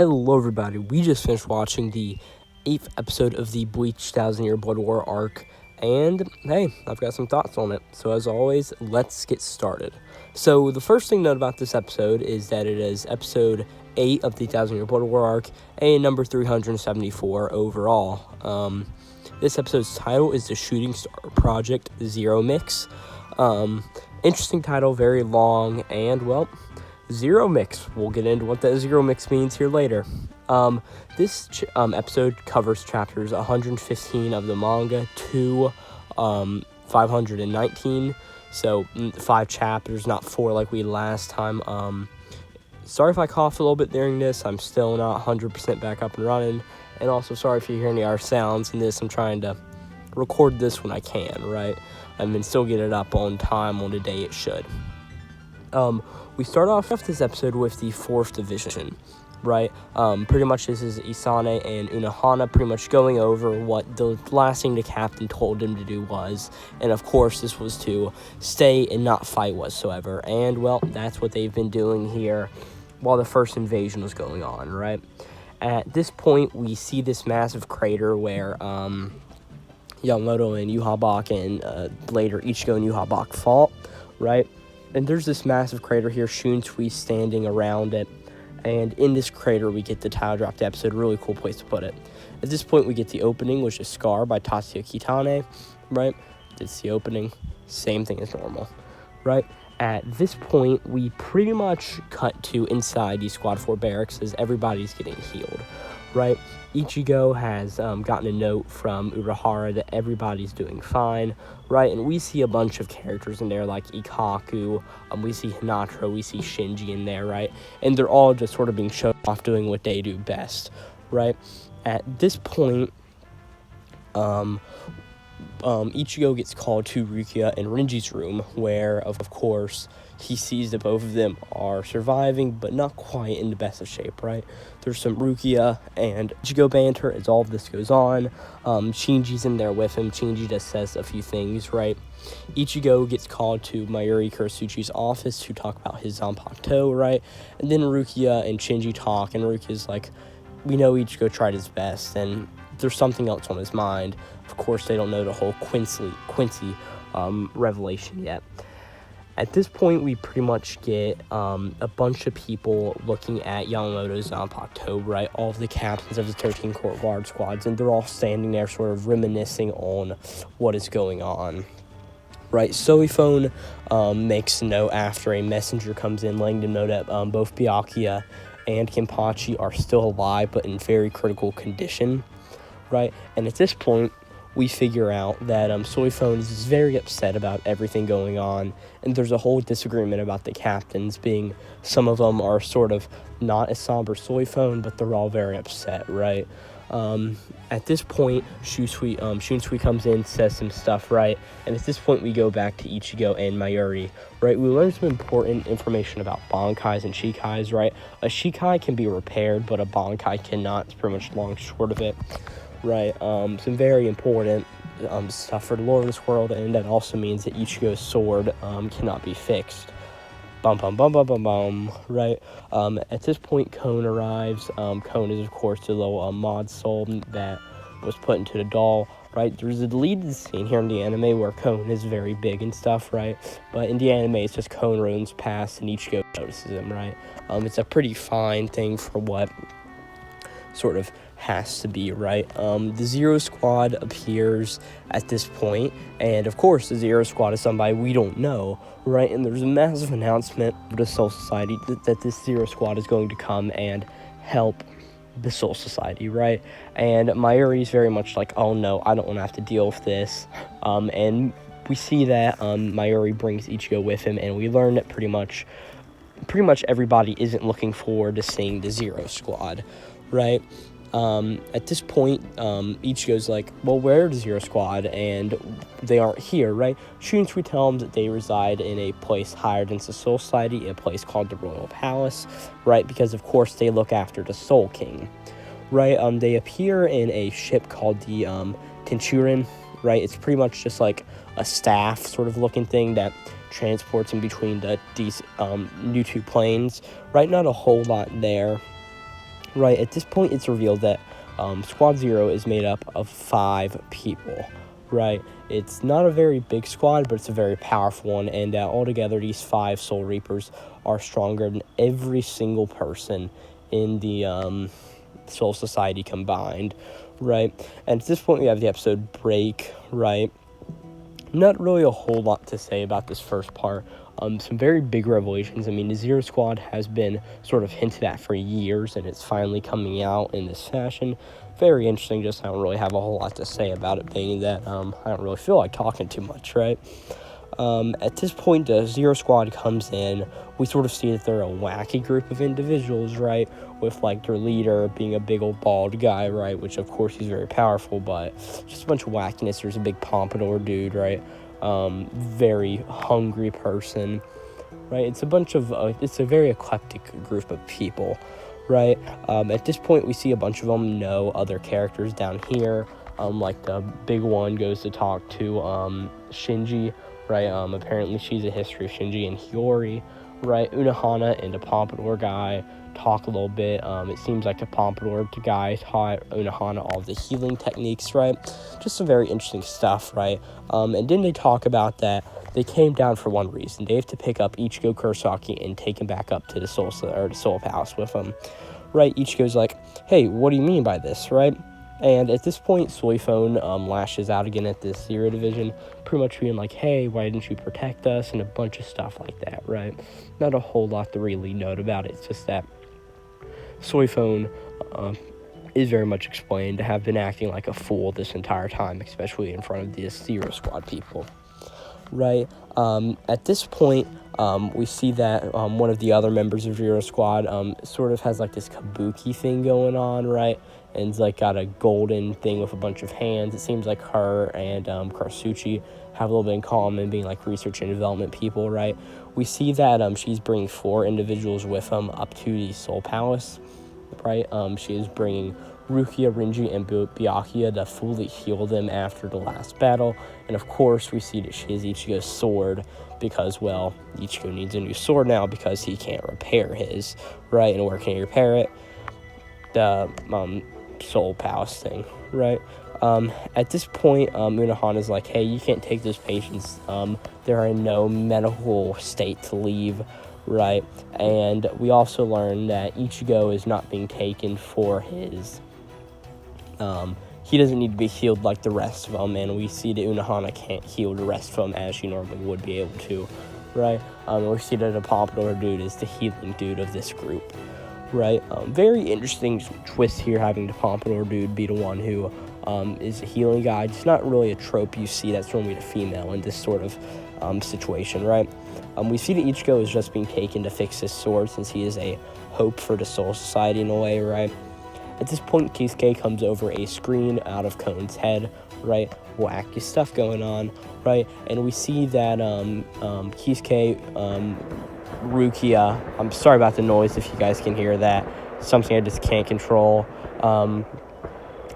Hello everybody, we just finished watching the 8th episode of the Bleach 1000-Year Blood War arc, and hey, I've got some thoughts on it. So as always, let's get started. So the first thing to note about this episode is that it is episode 8 of the 1000-Year Blood War arc, and number 374 overall. This episode's title is The Shooting Star Project Zero Mix. Interesting title, very long, and well, Zero Mix. We'll get into what that Zero Mix means here later. This episode covers chapters 115 of the manga to 519. So 5 chapters, not 4 like we did last time. Sorry if I cough a little bit during this. I'm still not 100% back up and running. And also sorry if you hear any other sounds in this. I'm trying to record this when I can, right? And still get it up on time on the day it should. We start off this episode with the 4th Division, right? Pretty much this is Isane and Unohana pretty much going over what the last thing the captain told him to do was, and of course this was to stay and not fight whatsoever, and well, that's what they've been doing here while the first invasion was going on, right? At this point, we see this massive crater where, Yamamoto and Yuhabak and later Ichigo and Yuhabak fought, right? And there's this massive crater here, Shunsui standing around it. And in this crater, we get the title drop to episode, really cool place to put it. At this point, we get the opening, which is Scar by Tatsuya Kitane, right? It's the opening, same thing as normal, right? At this point, we pretty much cut to inside the Squad 4 barracks as everybody's getting healed, right? Ichigo has gotten a note from Urahara that everybody's doing fine, right? And we see a bunch of characters in there like Ikaku, we see Hinata, we see Shinji in there, right? And they're all just sort of being shown off doing what they do best, right? At this point, Ichigo gets called to Rukia and Renji's room, where, of course, he sees that both of them are surviving, but not quite in the best of shape, right? There's some Rukia and Ichigo banter as all of this goes on. Shinji's in there with him. Shinji just says a few things, right? Ichigo gets called to Mayuri Kurasuchi's office to talk about his Zanpakuto, right? And then Rukia and Shinji talk, and Rukia's like, we know Ichigo tried his best, and there's something else on his mind. Of course, they don't know the whole Quincy revelation yet. At this point, we pretty much get a bunch of people looking at Yamamoto's Zanpakuto, right? All of the captains of the 13 Court Guard squads, and they're all standing there sort of reminiscing on what is going on, right? Soifone makes a note after a messenger comes in, letting them know that both Byakuya and Kenpachi are still alive, but in very critical condition, right? And at this point, we figure out that Soifone is very upset about everything going on, and there's a whole disagreement about the captains being, some of them are sort of not as somber Soifone, but they're all very upset, right? At this point, Shunsui comes in, says some stuff, right? And at this point, we go back to Ichigo and Mayuri, right? We learn some important information about Bankais and Shikais, right? A Shikai can be repaired, but a Bankai cannot. It's pretty much long short of it, right? Some very important stuff for the lore of this world, and that also means that Ichigo's sword cannot be fixed. Right? At this point, Cone arrives. Cone is, of course, the little mod soul that was put into the doll, right? There's a deleted scene here in the anime where Cone is very big and stuff, right? But in the anime, it's just Cone runs past and Ichigo notices him, right? It's a pretty fine thing for what sort of has to be, right? The Zero Squad appears at this point, and of course the Zero Squad is somebody we don't know, right? And there's a massive announcement of the Soul Society that this Zero Squad is going to come and help the Soul Society, right? And Mayuri's very much like, oh no, I don't want to have to deal with this, and we see that Mayuri brings Ichigo with him, and we learn that pretty much everybody isn't looking forward to seeing the Zero Squad, right? At this point, Ichigo's like, well, where's the Zero Squad? And they aren't here, right? Shunsui tell them that they reside in a place higher than the Soul Society, a place called the Royal Palace, right? Because, of course, they look after the Soul King, right? They appear in a ship called the Tenchurin, right? It's pretty much just like a staff sort of looking thing that transports in between these new two planes, right? Not a whole lot there. right? At this point, it's revealed that Squad Zero is made up of 5 people, right? It's not a very big squad, but it's a very powerful one, and altogether, these 5 Soul Reapers are stronger than every single person in the Soul Society combined, right? And at this point, we have the episode break, right? Not really a whole lot to say about this first part. Some very big revelations. I mean, the Zero Squad has been sort of hinted at for years, and it's finally coming out in this fashion. Very interesting, just I don't really have a whole lot to say about it, being that I don't really feel like talking too much, right? At this point, the Zero Squad comes in. We sort of see that they're a wacky group of individuals, right? With, like, their leader being a big old bald guy, right? Which, of course, he's very powerful, but just a bunch of wackiness. There's a big pompadour dude, right? Very hungry person, right? It's a bunch of, it's a very eclectic group of people, right? At this point, we see a bunch of them know other characters down here. Like, the big one goes to talk to Shinji, right? Apparently she's a history of Shinji and Hiyori, right? Unohana and the Pompadour guy talk a little bit. It seems like the Pompadour guy taught Unohana all of the healing techniques, right? Just some very interesting stuff, right? And then they talk about that they came down for one reason. They have to pick up Ichigo Kurosaki and take him back up to the Soul Palace with them, right? Ichigo's like, hey, what do you mean by this, right? And at this point, Soifone lashes out again at this Zero Division, pretty much being like, hey, why didn't you protect us? And a bunch of stuff like that, right? Not a whole lot to really note about it. It's just that Soifone is very much explained to have been acting like a fool this entire time, especially in front of the Zero Squad people, right? At this point, we see that one of the other members of Zero Squad sort of has like this kabuki thing going on, right? And it's like got a golden thing with a bunch of hands. It seems like her and Karasuchi have a little bit in common, being like research and development people, right? We see that she's bringing 4 individuals with them up to the Soul Palace, right? She is bringing Rukia, Rinji, and Byakuya to fully heal them after the last battle. And of course, we see that she has Ichigo's sword because, well, Ichigo needs a new sword now because he can't repair his, right? And where can he repair it? The Soul Palace thing, right? At this point, Unohana's like, hey, you can't take those patients. They're in no medical state to leave, right? And we also learn that Ichigo is not being taken for his... he doesn't need to be healed like the rest of them, and we see that Unohana can't heal the rest of them as she normally would be able to, right? We see that the Pompadour dude is the healing dude of this group, right? Very interesting twist here, having the Pompadour dude be the one who is a healing guy. It's not really a trope you see that's normally the female in this sort of situation, right? We see that Ichigo is just being taken to fix his sword since he is a hope for the Soul Society in a way, right? At this point, Kisuke comes over a screen out of Koen's head, right? Wacky stuff going on, right? And we see that Kisuke, Rukia, I'm sorry about the noise if you guys can hear that. Something I just can't control.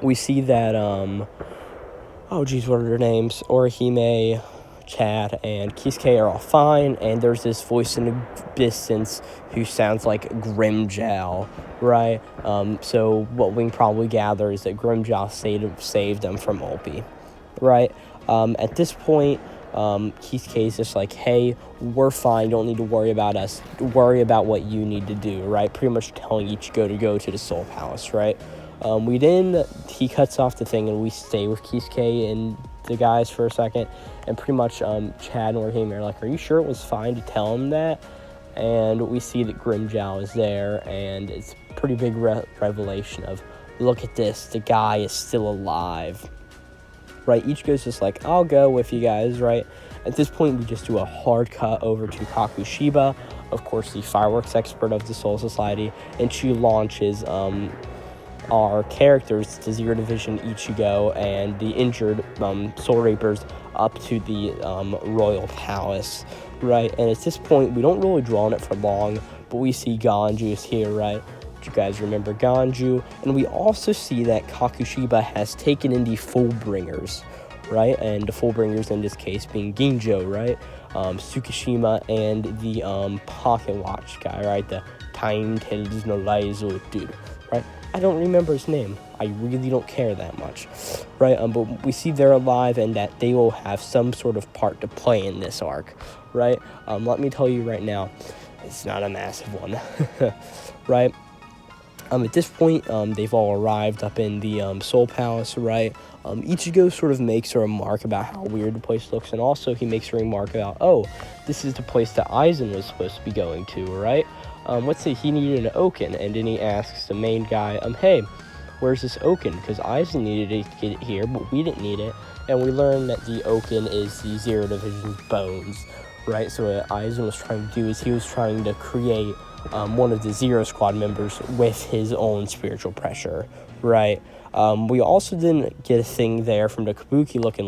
We see that, oh geez, what are their names? Orihime, Chad, and Kisuke are all fine, and there's this voice in the distance who sounds like Grimjow, right? So what we can probably gather is that Grimjow saved them from Ulpi, right? At this point, Kisuke is just like, hey, we're fine, don't need to worry about us, worry about what you need to do, right? Pretty much telling Ichigo to go to the Soul Palace, right? He cuts off the thing, and we stay with Kisuke and the guys for a second, and pretty much Chad and Orihime are like, are you sure it was fine to tell him that? And we see that Grimjow is there, and it's a pretty big revelation of, look at this, the guy is still alive, right? Ichigo's just like, I'll go with you guys, right? At this point, we just do a hard cut over to Kakushiba, of course, the fireworks expert of the Soul Society, and she launches our characters to Zero Division Ichigo and the injured Soul Reapers up to the Royal Palace, right? And at this point, we don't really dwell on it for long, but we see Ganju is here, right? You guys remember Ganju, and we also see that Kakushiba has taken in the Fullbringers, right? And the Fullbringers in this case being Ginjo, right? Tsukishima and the Pocket Watch guy, right? The Time Tells No Lies dude, right? I don't remember his name. I really don't care that much, right? But we see they're alive and that they will have some sort of part to play in this arc, right? Let me tell you right now, it's not a massive one, right? At this point, they've all arrived up in the Soul Palace, right? Ichigo sort of makes a remark about how weird the place looks, and also he makes a remark about, oh, this is the place that Aizen was supposed to be going to, right? Let's say he needed an Oaken, and then he asks the main guy, hey, where's this Oaken? Because Aizen needed to get it here, but we didn't need it. And we learn that the Oaken is the Zero Division's bones, right? So what Aizen was trying to do is he was trying to create one of the Zero Squad members with his own spiritual pressure, right? We also didn't get a thing there from the Kabuki-looking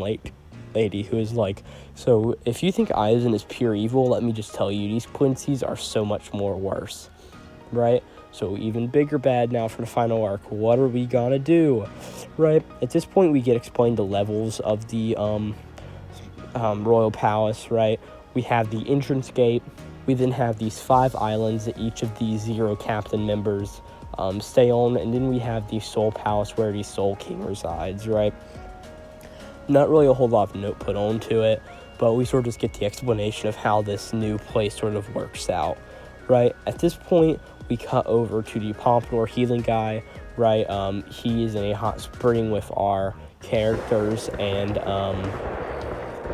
lady who is like, so if you think Aizen is pure evil, let me just tell you, these Quincy's are so much more worse, right? So even bigger bad now for the final arc. What are we gonna do, right? At this point, we get explained the levels of the Royal Palace, right? We have the entrance gate. We then have these 5 islands that each of these Zero Captain members stay on, and then we have the Soul Palace where the Soul King resides, right? Not really a whole lot of note put onto it, but we sort of just get the explanation of how this new place sort of works out, right? At this point, we cut over to the Pompadour healing guy, right? He is in a hot spring with our characters, and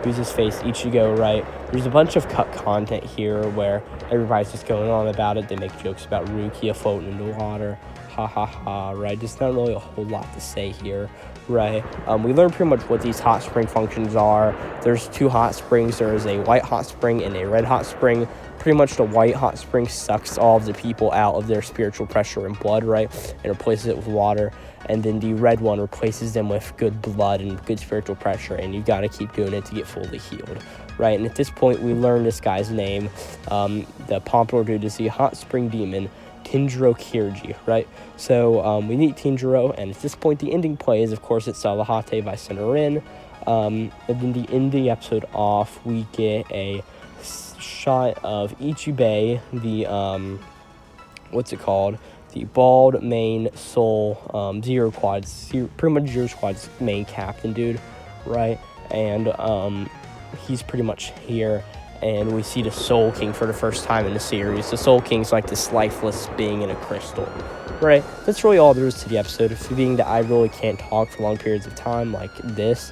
who's his face, Ichigo, right? There's a bunch of cut content here where everybody's just going on about it. They make jokes about Rukia floating in the water, ha ha ha, right? Just not really a whole lot to say here, right? We learned pretty much what these hot spring functions are. There's 2 hot springs. There is a white hot spring and a red hot spring. Pretty much the white hot spring sucks all of the people out of their spiritual pressure and blood, right? And replaces it with water. And then the red one replaces them with good blood and good spiritual pressure, and you got to keep doing it to get fully healed, right? And at this point, we learn this guy's name. The Pompadour dude is the hot spring demon, Tinjiro Kirji, right? So we meet Tinjiro, and at this point, the ending play is, of course, it's Salahate by Senrin. And then to end the episode off, we get a shot of Ichibei, the, what's it called? The bald main soul Zero Squad's pretty much Zero Squad's main captain dude, right? And he's pretty much here, and we see the Soul King for the first time in the series. The Soul King's like this lifeless being in a crystal, right? That's really all there is to the episode. Being that I really can't talk for long periods of time like this,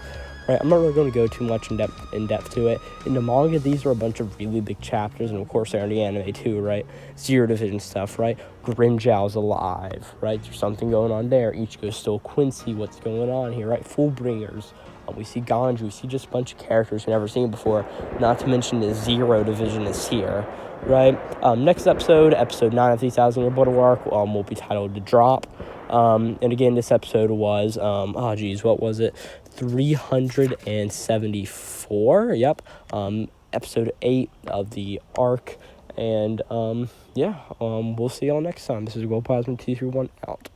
right? I'm not really going to go too much in depth to it. In the manga, these are a bunch of really big chapters, and of course they're in the anime too, right? Zero Division stuff, right? Grimjow's alive, right? There's something going on there. Ichigo's still Quincy. What's going on here, right? Fullbringers. We see Ganju. We see just a bunch of characters we've never seen before. Not to mention the Zero Division is here, right? Next episode, episode 9 of the 1,000 Year Battle Arc, will be titled The Drop. And again, this episode was, what was it? 374, yep. Episode 8 of the arc. And, we'll see y'all next time. This is Glowplasma231 out.